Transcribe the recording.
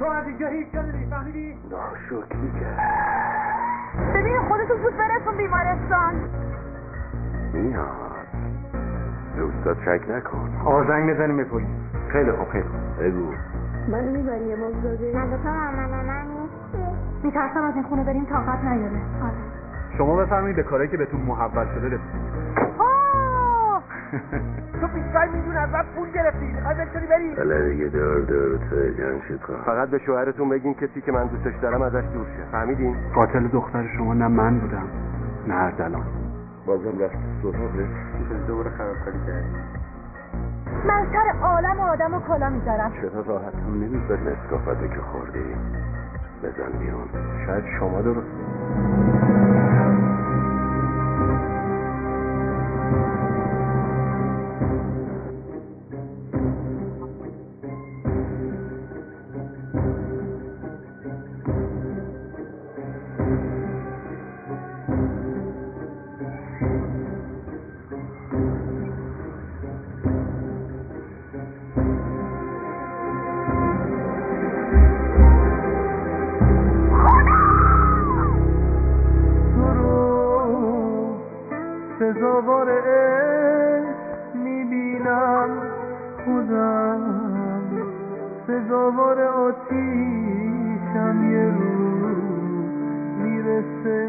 تو از اینجا هیچ جا نمیری، فهمیدی؟ ناشکری کرد. ببین خودتو زود برسون بیمارستان. میاد. به استاد شک نکن. آقا زنگ بزنیم به پلیس. خیلی خوب خیلی خوب. بگو. منو میبری یه مزدوزی؟ مگه تو من نیستی؟ میترسم از این خونه بریم طاقت نیاره. آره. شما بفرمایید به کاری که بهتون محول شده رسید. تو 25 میلیون ازت پول گرفتی، میخوای بتونی بری؟ حالا دیگه دور تو جمشید خان. فقط به شوهرتون بگین کسی که من دوستش دارم ازش دور شه. فهمیدین؟ قاتل دختر شما نه من بودم نه اردلان. بازم رفت سراغش. چیز دوباره خرابکاری کردی. من سر عالم و آدم و کلا میذارم. چرا راحت هم نمیذاری اسکافته که خوردی بزن بیرون. شاید شما درست. سزاوار عشق میبینم خودم، سزاوار آتیشم یه روز میرسه